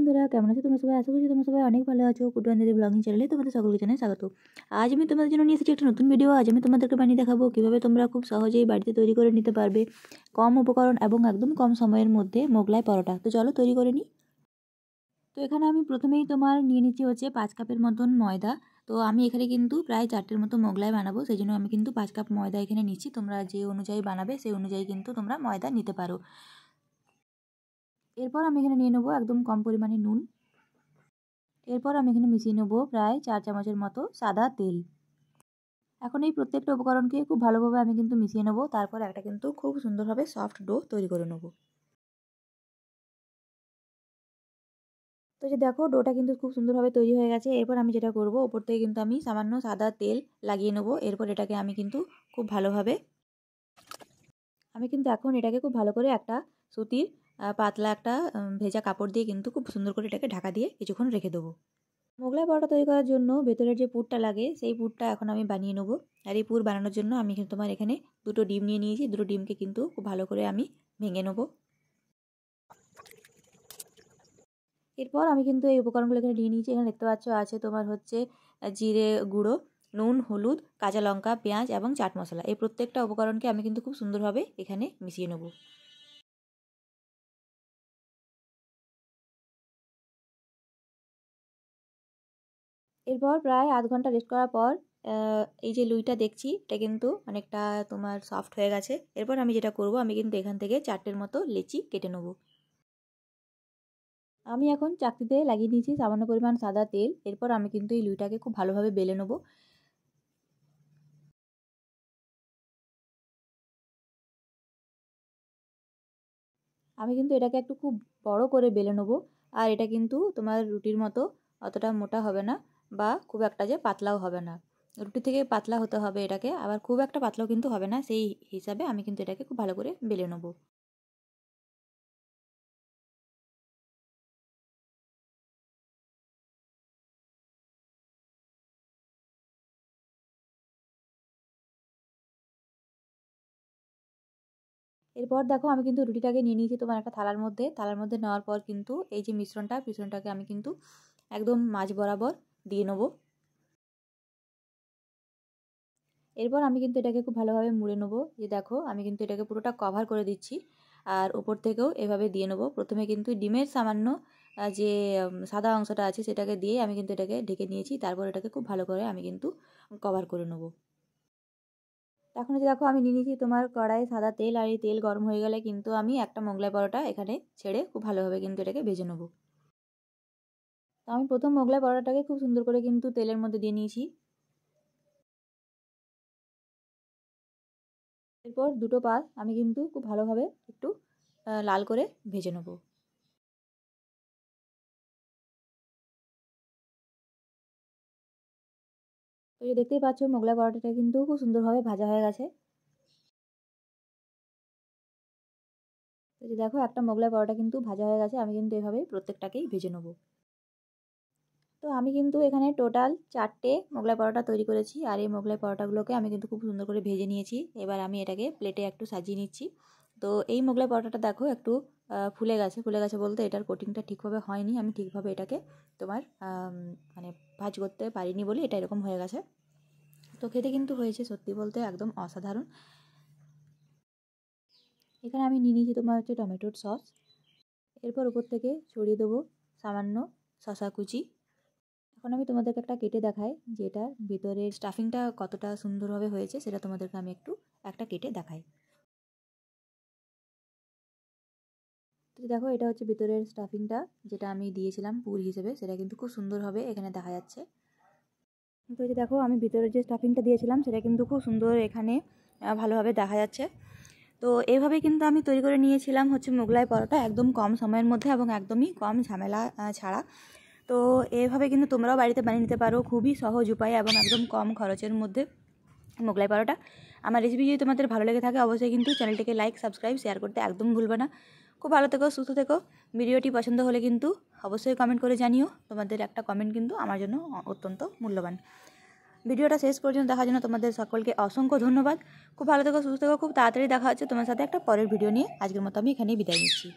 বন্ধুরা, কেমন আছো তোমরা সবাই? আশা করছি তোমরা সবাই অনেক ভালো আছো। কুটুয়ান দিদি ব্লগিং চ্যানেলে তোমাদের সকলকে জানাই স্বাগত। আজ আমি তোমাদের জন্য নিয়ে এসেছি একটা নতুন ভিডিও। আজ আমি তোমাদেরকে বানিয়ে দেখাবো কীভাবে তোমরা খুব সহজেই বাড়িতে তৈরি করে নিতে পারবে কম উপকরণ এবং একদম কম সময়ের মধ্যে মোগলাই পরোটা। তো চলো তৈরি করে নিই। তো এখানে আমি প্রথমেই তোমার নিয়ে নিচ্ছি হচ্ছে 5 কাপের মতন ময়দা। তো আমি এখানে কিন্তু প্রায় 4টের মতো মোগলাই বানাবো, সেই জন্য আমি কিন্তু 5 কাপ ময়দা এখানে নিচ্ছি। তোমরা যে অনুযায়ী বানাবে সেই অনুযায়ী কিন্তু তোমরা ময়দা নিতে পারো। এরপর আমি এখানে নিয়ে নেবো একদম কম পরিমাণে নুন। এরপর আমি এখানে মিশিয়ে নেবো প্রায় 4 চামচের মতো সাদা তেল। এখন এই প্রত্যেকটা উপকরণকে খুব ভালোভাবে আমি কিন্তু মিশিয়ে নেবো। তারপর একটা কিন্তু খুব সুন্দরভাবে সফট ডো তৈরি করে নেবো। তো যে দেখো ডোটা কিন্তু খুব সুন্দরভাবে তৈরি হয়ে গেছে। এরপর আমি যেটা করব, ওপর থেকে কিন্তু আমি সামান্য সাদা তেল লাগিয়ে নেবো। এরপর এটাকে আমি কিন্তু খুব ভালোভাবে এখন এটাকে খুব ভালো করে একটা সুতির পাতলা একটা ভেজা কাপড় দিয়ে কিন্তু খুব সুন্দর করে এটাকে ঢাকা দিয়ে কিছুক্ষণ রেখে দেবো। মোগলাই পরোটা তৈরি করার জন্য ভেতরের যে পুরটা লাগে সেই পুরটা এখন আমি বানিয়ে নেবো। আর এই পুর বানানোর জন্য আমি কিন্তু তোমার এখানে 2টো ডিম নিয়ে নিয়েছি। 2টো ডিমকে কিন্তু খুব ভালো করে আমি ভেঙে নেবো। এরপর আমি কিন্তু এই উপকরণগুলো এখানে নিয়ে নিয়েছি। এখানে দেখতে পাচ্ছ আছে তোমার হচ্ছে জিরে গুঁড়ো, নুন, হলুদ, কাঁচা লঙ্কা, পেঁয়াজ এবং চাট মশলা। এই প্রত্যেকটা উপকরণকে আমি কিন্তু খুব সুন্দরভাবে এখানে মিশিয়ে নেবো। এরপর প্রায় আধ ঘন্টা রেস্ট করার পর এই যে লুইটা দেখছি এটা কিন্তু অনেকটা তোমার সফট হয়ে গেছে। এরপর আমি যেটা করব, আমি কিন্তু এখান থেকে 4টের মতো লেচি কেটে নেব। আমি এখন চাকতিতে লাগিয়ে দিয়েছি সামান্য পরিমাণ সাদা তেল। এরপর আমি কিন্তু এই লুইটাকে খুব ভালোভাবে বেলে নেব। আমি কিন্তু এটাকে একটু খুব বড় করে বেলে নেব। আর এটা কিন্তু তোমার রুটির মতো অতটা মোটা হবে না বা খুব একটা যে পাতলাও হবে না। রুটি থেকে পাতলা হতে হবে এটাকে, আবার খুব একটা পাতলাও কিন্তু হবে না। সেই হিসাবে আমি কিন্তু এটাকে খুব ভালো করে বেলে নেব। এরপর দেখো আমি কিন্তু রুটিটাকে নিয়ে নিয়েছি তোমার একটা থালার মধ্যে নেওয়ার পর কিন্তু এই যে মিশ্রণটাকে আমি কিন্তু একদম মাঝ বরাবর দিয়ে নেবো। এরপর আমি কিন্তু এটাকে খুব ভালোভাবে মুড়ে নেবো। যে দেখো আমি কিন্তু এটাকে পুরোটা কভার করে দিচ্ছি। আর ওপর থেকেও এভাবে দিয়ে নেবো। প্রথমে কিন্তু ডিমের সামান্য যে সাদা অংশটা আছে সেটাকে দিয়ে আমি কিন্তু এটাকে ঢেকে নিয়েছি। তারপর এটাকে খুব ভালো করে আমি কিন্তু কভার করে নেবো। এখন যে দেখো আমি নিয়ে নিয়েছি তোমার কড়াই সাদা তেল। আর এই তেল গরম হয়ে গেলে কিন্তু আমি একটা মোগলাই পরোটা এখানে ছেড়ে খুব ভালোভাবে কিন্তু এটাকে ভেজে নেবো। তো আমি প্রথম মোগলাই পরোটাটাকে খুব সুন্দর করে কিন্তু তেলের মধ্যে দিয়ে নিয়েছি। এরপর 2টো পাশ আমি কিন্তু খুব ভালোভাবে একটু লাল করে ভেজে নেবো। তো এই দেখতেই পাচ্ছ মোগলাই পরোটাটা কিন্তু খুব সুন্দরভাবে ভাজা হয়ে গেছে। তো যে দেখো একটা মোগলাই পরোটা কিন্তু ভাজা হয়ে গেছে। আমি কিন্তু এভাবে প্রত্যেকটাকেই ভেজে নেবো। তো আমি কিন্তু এখানে টোটাল 4টে মোগলাই পরোটা তৈরি করেছি। আর এই মোগলাই পরোটাগুলোকে আমি কিন্তু খুব সুন্দর করে ভেজে নিয়েছি। এবার আমি এটাকে প্লেটে একটু সাজিয়ে নিচ্ছি। তো এই মোগলাই পরোটাটা দেখো একটু ফুলে গেছে বলতে এটার কোটিংটা ঠিকভাবে হয়নি। আমি ঠিকভাবে এটাকে তোমার মানে ভাজ করতে পারিনি বলে এটা এরকম হয়ে গেছে। তো খেতে কিন্তু হয়েছে সত্যি বলতে একদম অসাধারণ। এখানে আমি নিয়ে নিয়েছি তোমার হচ্ছে টমেটোর সস। এরপর উপর থেকে ছড়িয়ে দেবো সামান্য শসা কুচি। এখন আমি তোমাদেরকে একটা কেটে দেখাই যে এটার ভিতরের স্টাফিংটা কতটা সুন্দরভাবে হয়েছে, সেটা তোমাদেরকে আমি একটা কেটে দেখাই। তো দেখো এটা হচ্ছে ভিতরের স্টাফিংটা, যেটা আমি দিয়েছিলাম পুর হিসেবে, সেটা কিন্তু খুব সুন্দরভাবে এখানে দেখা যাচ্ছে। তো যে দেখো আমি ভিতরের যে স্টাফিংটা দিয়েছিলাম সেটা কিন্তু খুব সুন্দর এখানে ভালোভাবে দেখা যাচ্ছে। তো এইভাবেই কিন্তু আমি তৈরি করে নিয়েছিলাম হচ্ছে মোগলাই পরোটা একদম কম সময়ের মধ্যে এবং একদমই কম ঝামেলা ছাড়া। তো এইভাবে কিন্তু তোমরাও বাড়িতে বানিয়ে নিতে পারো খুবই সহজ উপায়ে এবং একদম কম খরচের মধ্যে মোগলাই পরোটা। আমার রেসিপি যদি তোমাদের ভালো লেগে থাকে অবশ্যই কিন্তু চ্যানেলটিকে লাইক, সাবস্ক্রাইব, শেয়ার করতে একদম ভুলবে না। খুব ভালো থেকো, সুস্থ থেকো। ভিডিওটি পছন্দ হলে কিন্তু অবশ্যই কমেন্ট করে জানিও। তোমাদের একটা কমেন্ট কিন্তু আমার জন্য অত্যন্ত মূল্যবান। ভিডিওটা শেষ পর্যন্ত দেখার জন্য তোমাদের সকলকে অসংখ্য ধন্যবাদ। খুব ভালো থেকো, সুস্থ থেকো। খুব তাড়াতাড়ি দেখা হচ্ছে তোমার সাথে একটা পরের ভিডিও নিয়ে। আজকের মতো আমি এখানেই বিদায় নিচ্ছি।